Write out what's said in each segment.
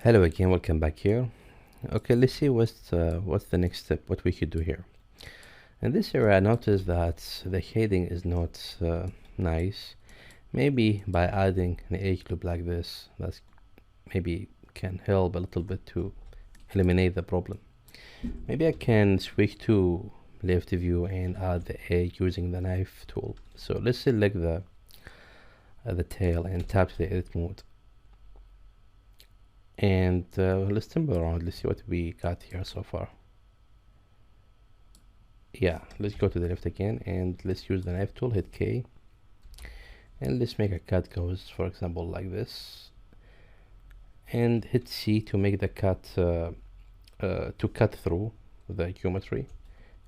Hello again, welcome back here. Okay, let's see what's the next step, what we could do here. In this area, I noticed that the shading is not nice. Maybe by adding an edge loop like this, that maybe can help a little bit to eliminate the problem. Maybe I can switch to left view and add the edge using the knife tool. So let's select the tail and tap the edit mode. And let's tumble around, let's see what we got here so far. Yeah, let's go to the left again and let's use the knife tool, hit K, and let's make a cut goes, for example, like this, and hit C to make the cut to cut through the geometry,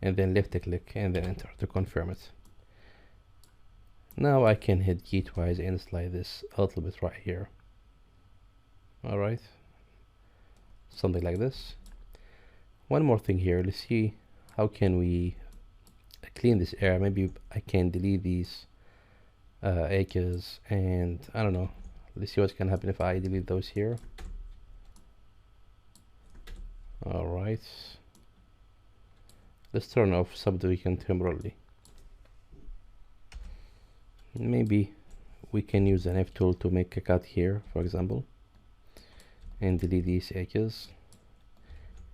and then left click and then enter to confirm it. Now I can hit G twice and slide this a little bit right here. Alright, something like this. One more thing here, let's see how can we clean this area. Maybe I can delete these edges, and I don't know, let's see what's gonna happen if I delete those here. Alright, let's turn off subdivision temporarily. Maybe we can use an F tool to make a cut here, for example, and delete these edges,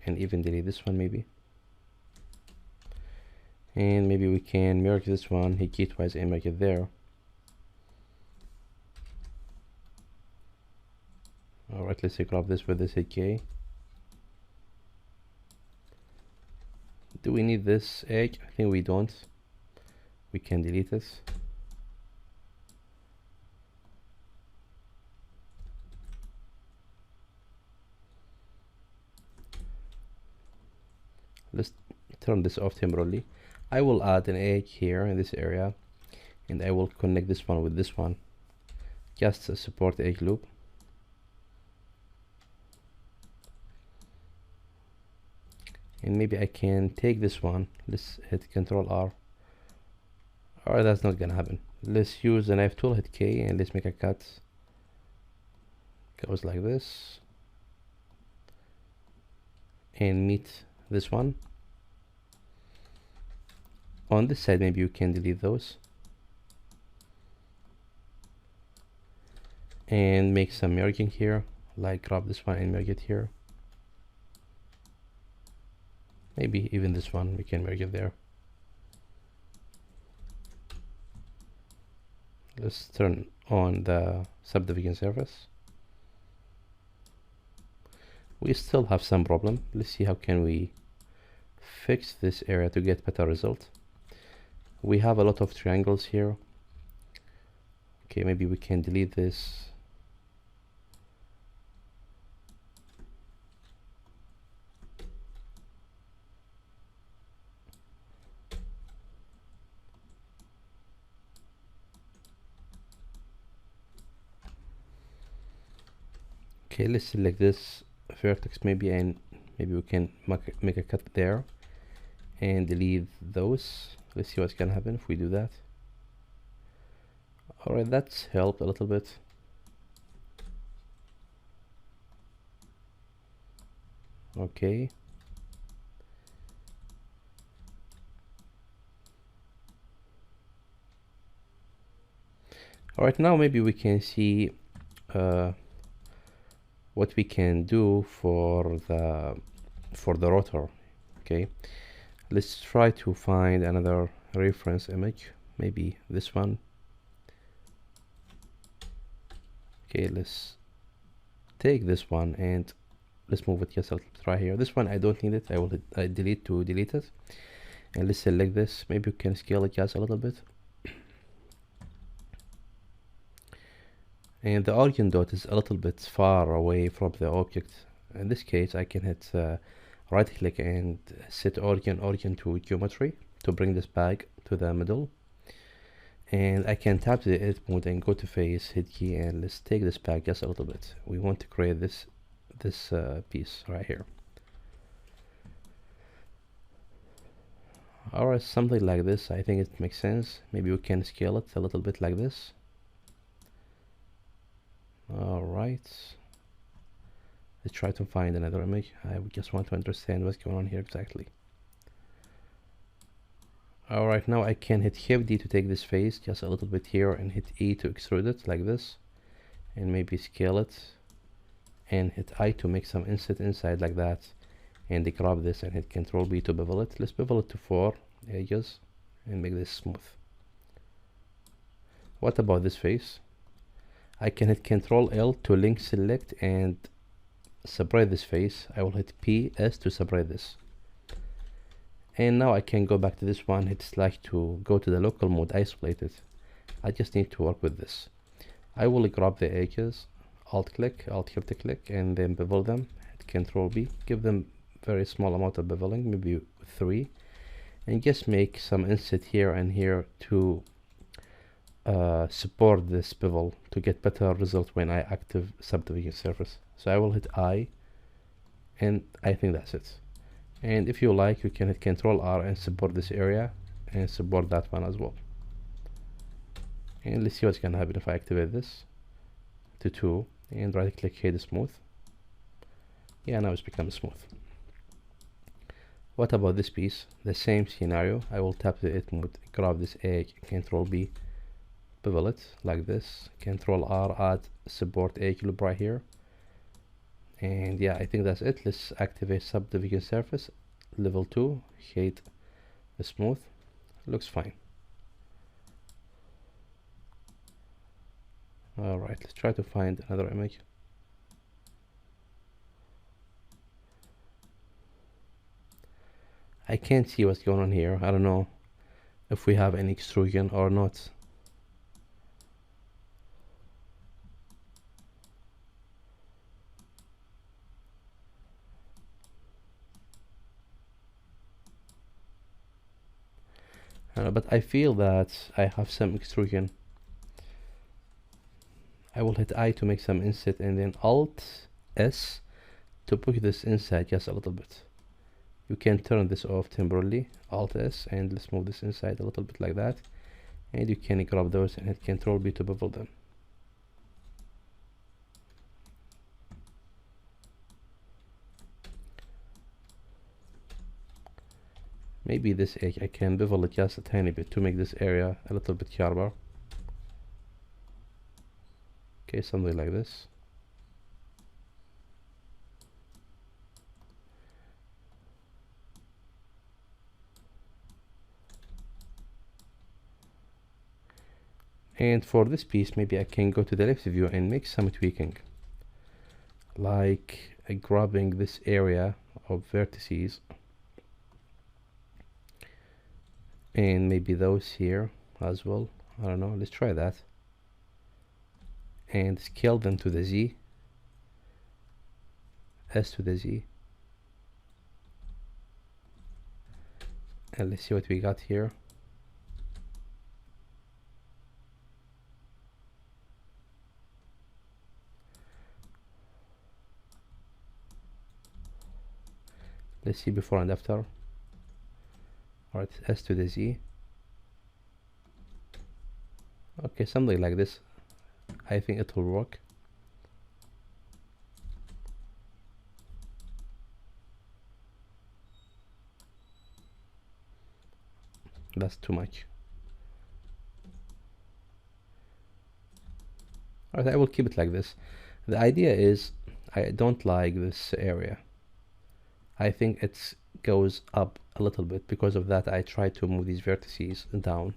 and even delete this one maybe. And maybe we can merge this one, hit key twice and make it there. Alright, let's grab this with this, hit K. Do we need this edge? I think we don't. We can delete it. Let's turn this off temporarily. I will add an edge here in this area, and I will connect this one with this one, just to support the edge loop. And maybe I can take this one, let's hit Ctrl R. Or that's not gonna happen. Let's use the knife tool, hit K, and let's make a cut. Goes like this, and meet this one. On this side, maybe you can delete those and make some merging here, like grab this one and merge it here. Maybe even this one we can merge it there. Let's turn on the subdivision surface. We still have some problem. Let's see how can we fix this area to get better result. We have a lot of triangles here. Okay, maybe we can delete this. Okay, let's select this vertex maybe, and maybe we can make a cut there and delete those. Let's see what's gonna happen if we do that. Alright, that's helped a little bit. Okay. Alright, now maybe we can see what we can do for the rotor. Okay, let's try to find another reference image, maybe this one. Okay, let's take this one and let's move it just a little bit right here. This one I don't need it, I will delete to delete it. And let's select this, maybe we can scale it just a little bit. And the origin dot is a little bit far away from the object. In this case, I can hit right click and set origin to geometry to bring this back to the middle. And I can tap the edit mode and go to face, hit key, and let's take this back just a little bit. We want to create this piece right here. Alright, something like this, I think it makes sense. Maybe we can scale it a little bit like this. Alright, Let's try to find another image. I just want to understand what's going on here exactly. Alright, now I can hit Shift D to take this face just a little bit here and hit E to extrude it like this, and maybe scale it, and hit I to make some inset inside like that, and grab this and hit Control B to bevel it. Let's bevel it to 4 edges and make this smooth. What about this face? I can hit Control L to link select and separate this face. I will hit PS to separate this. And now I can go back to this one, hit slash to go to the local mode, isolate it. I just need to work with this. I will grab the edges, alt shift click, and then bevel them, hit Control B, give them very small amount of beveling, maybe 3, and just make some inset here and here to support this bevel to get better result when I active subdivision surface. So I will hit I, and I think that's it. And if you like, you can hit Control R and support this area and support that one as well. And let's see what's gonna happen if I activate this to 2 and right click Shade Smooth. Yeah, now it's become smooth. What about this piece? The same scenario. I will tap the edit mode, grab this edge, Control B, bevel it like this, Control R, add support edge loop right here. And yeah, I think that's it. Let's activate subdivision surface, level 2, Shade Smooth. Looks fine. Alright, let's try to find another image. I can't see what's going on here. I don't know if we have any extrusion or not. But I feel that I have some extrusion. I will hit I to make some inset and then Alt S to push this inside just a little bit. You can turn this off temporarily, Alt S, and let's move this inside a little bit like that. And you can grab those and hit Control B to bevel them. Maybe this edge I can bevel it just a tiny bit to make this area a little bit sharper. Okay, something like this. And for this piece, maybe I can go to the left view and make some tweaking, like grabbing this area of vertices and maybe those here as well. I don't know, let's try that, and scale them to the Z, S to the Z, and let's see what we got here. Let's see before and after. Alright, S to the Z. Okay, something like this. I think it will work. That's too much. Alright, I will keep it like this. The idea is I don't like this area. I think it goes up a little bit. Because of that, I try to move these vertices down.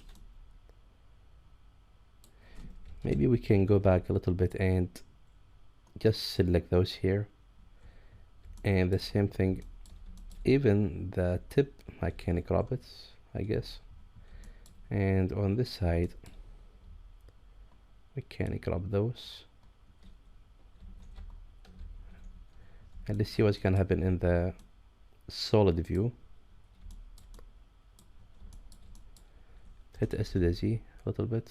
Maybe we can go back a little bit and just select those here. And the same thing, even the tip, I can grab it, I guess. And on this side, we can grab those. And let's see what's gonna happen in the solid view. Hit S to the Z a little bit.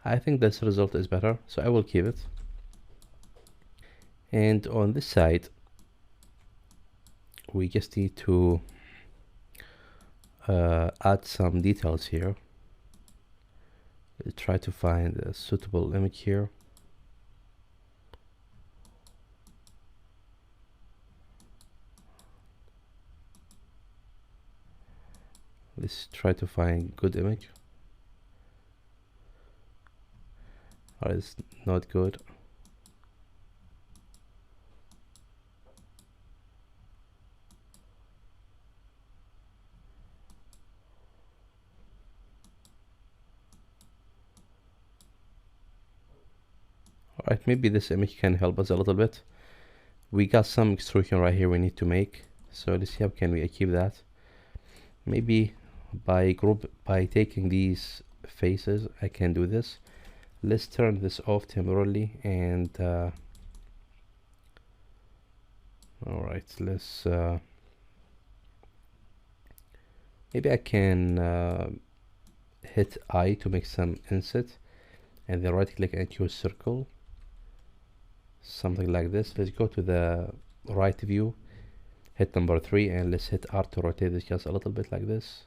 I think this result is better, so I will keep it. And on this side, we just need to add some details here. Try to find a suitable image here. Let's try to find good image. Or it's not good. Alright, maybe this image can help us a little bit. We got some extrusion right here we need to make. So let's see how can we achieve that. Maybe by taking these faces I can do this. Let's turn this off temporarily and alright, let's maybe I can hit I to make some inset and then right click and choose circle, something like this. Let's go to the right view, hit number 3, and let's hit R to rotate this just a little bit like this.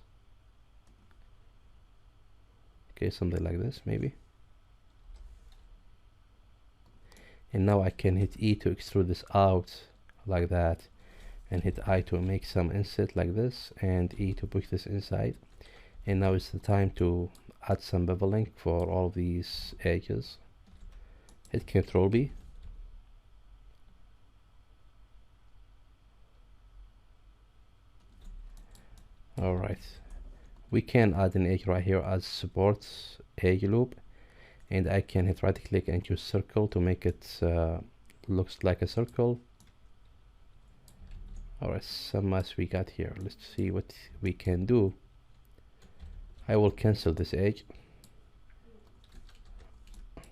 Okay, something like this maybe. And now I can hit E to extrude this out like that, and hit I to make some inset like this, and E to push this inside. And now it's the time to add some beveling for all these edges. Hit Ctrl B. Alright, we can add an edge right here as supports edge loop, and I can hit right click and choose circle to make it looks like a circle. Alright, some mess we got here. Let's see what we can do. I will cancel this edge.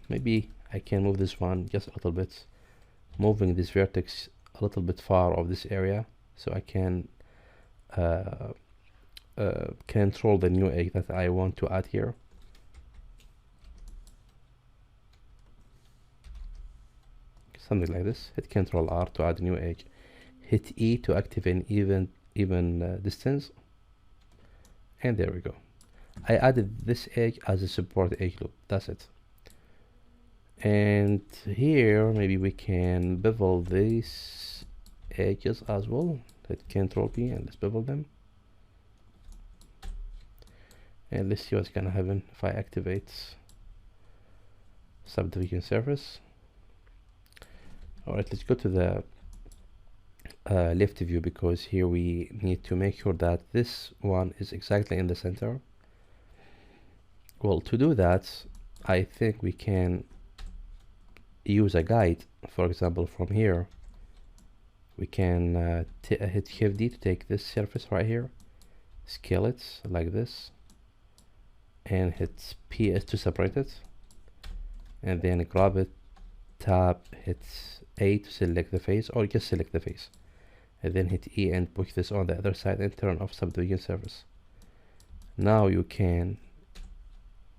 Maybe I can move this one just a little bit, moving this vertex a little bit far of this area, so I can control the new edge that I want to add here. Something like this. Hit Ctrl R to add a new edge. Hit E to activate even distance, and there we go. I added this edge as a support edge loop. That's it. And here maybe we can bevel these edges as well. Hit Ctrl P and let's bevel them. And let's see what's gonna happen if I activate subdivision surface. Alright, let's go to the left view, because here we need to make sure that this one is exactly in the center. Well, to do that, I think we can use a guide. For example, from here we can hit Shift D to take this surface right here, scale it like this, and hit PS to separate it, and then grab it, tap, hit A to select the face, or just select the face, and then hit E and push this on the other side and turn off subdivision surface. Now you can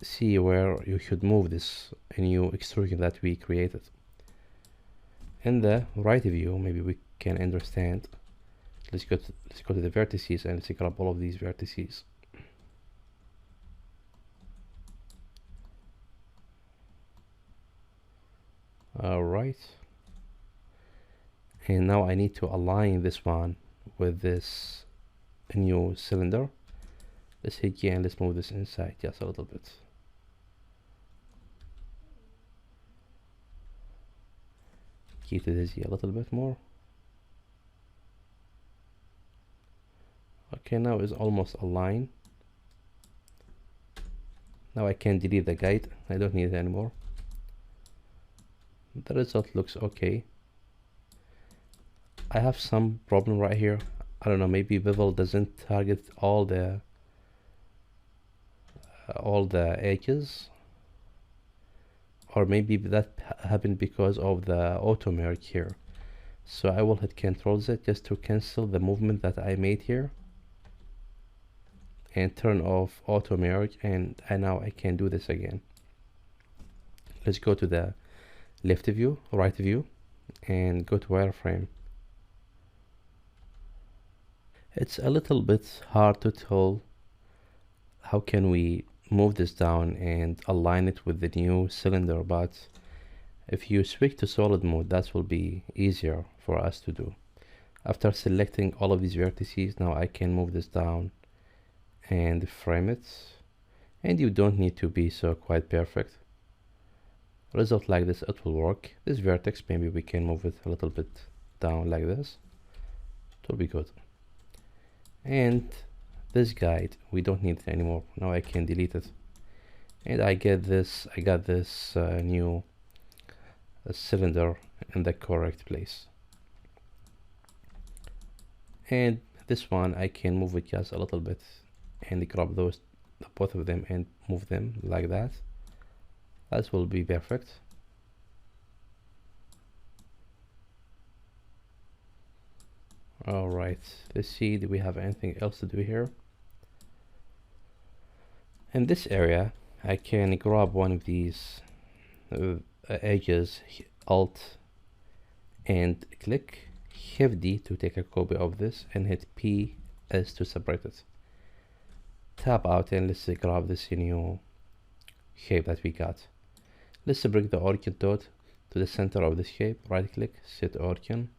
see where you should move this new extrusion that we created. In the right view, maybe we can understand. Let's go to the vertices and let's grab all of these vertices. Alright, and now I need to align this one with this new cylinder. Let's hit G and let's move this inside just a little bit. Keep the dizzy a little bit more. Okay, now it's almost aligned. Now I can delete the guide. I don't need it anymore. The result looks okay. I have some problem right here. I don't know, maybe bevel doesn't target all the edges, or maybe that happened because of the auto merge here. So I will hit Ctrl Z just to cancel the movement that I made here and turn off auto merge, and now I can do this again. Let's go to the left view, right view, and go to wireframe. It's a little bit hard to tell how can we move this down and align it with the new cylinder, but if you switch to solid mode, that will be easier for us to do. After selecting all of these vertices, now I can move this down and frame it, and you don't need to be so quite perfect. Result like this, it will work. This vertex, maybe we can move it a little bit down like this. It will be good. And this guide, we don't need it anymore. Now I can delete it, and I got this new cylinder in the correct place. And this one I can move it just a little bit and grab those, both of them, and move them like that. That will be perfect. All right, let's see, do we have anything else to do here? In this area, I can grab one of these edges, Alt and click, Shift D to take a copy of this, and hit P S to separate it. Tap out and let's grab this new shape that we got. Let's bring the origin dot to the center of the shape, right click, set origin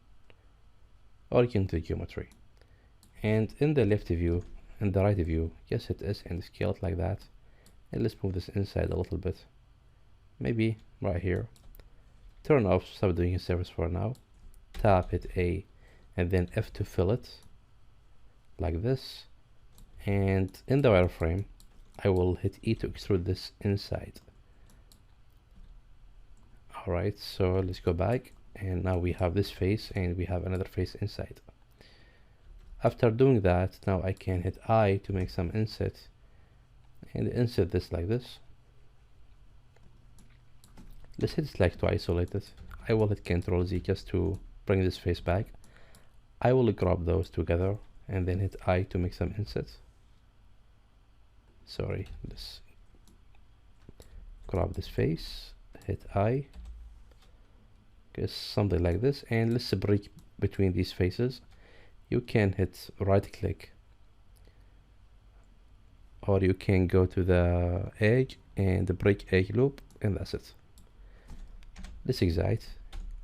to geometry, and in the left view and the right view, just hit S and scale it like that. And let's move this inside a little bit, maybe right here. Turn off, stop doing a service for now. Tap, hit A and then F to fill it like this, and in the wireframe I will hit E to extrude this inside. Alright, so let's go back, and now we have this face and we have another face inside. After doing that, now I can hit I to make some inset, and insert this like this. Let's hit select to isolate it. I will hit Ctrl Z just to bring this face back. I will grab those together and then hit I to make some insets. Sorry, let's grab this face, hit I, okay, something like this, and let's break between these faces. You can hit right click, or you can go to the edge and break edge loop, and that's it. Let's exit,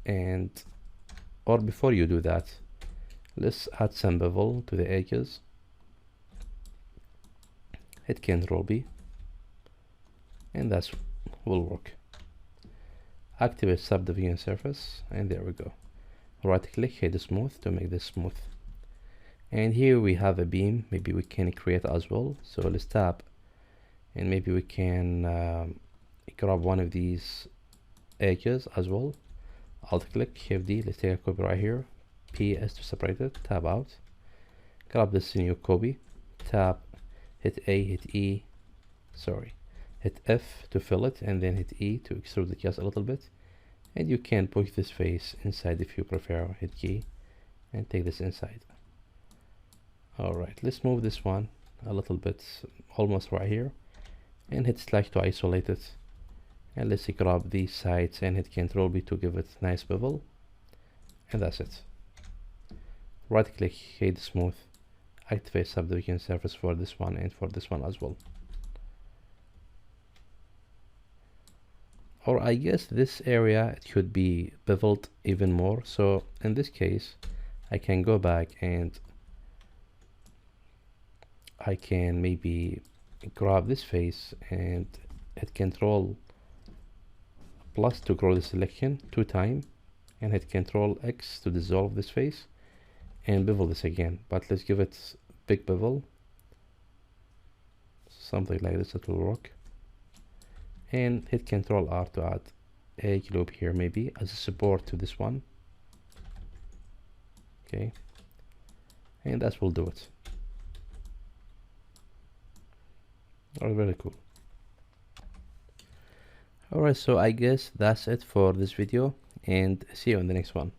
and or before you do that, let's add some bevel to the edges. Hit Ctrl B, and that will work. Activate subdivision surface, and there we go. Right click, hit smooth to make this smooth. And here we have a beam, maybe we can create as well. So let's tap, and maybe we can grab one of these edges as well. Alt click, Shift D, let's take a copy right here, PS to separate it, tab out, grab this new copy, tap, hit A, hit E, sorry, hit F to fill it, and then hit E to extrude it just a little bit. And you can push this face inside if you prefer, hit G and take this inside. Alright, let's move this one a little bit, almost right here, and hit slash to isolate it. And let's grab these sides and hit Ctrl B to give it nice bevel, and that's it. Right click, hit smooth, activate subdivision surface for this one and for this one as well. Or I guess this area, it should be beveled even more. So in this case, I can go back and I can maybe grab this face and hit Ctrl plus to grow the selection 2 times, and hit Ctrl X to dissolve this face and bevel this again. But let's give it big bevel, something like this, it will work. And hit Ctrl R to add edge loop here, maybe as a support to this one. Okay, and that will do it. Oh, very cool. Alright, so I guess that's it for this video, and see you in the next one.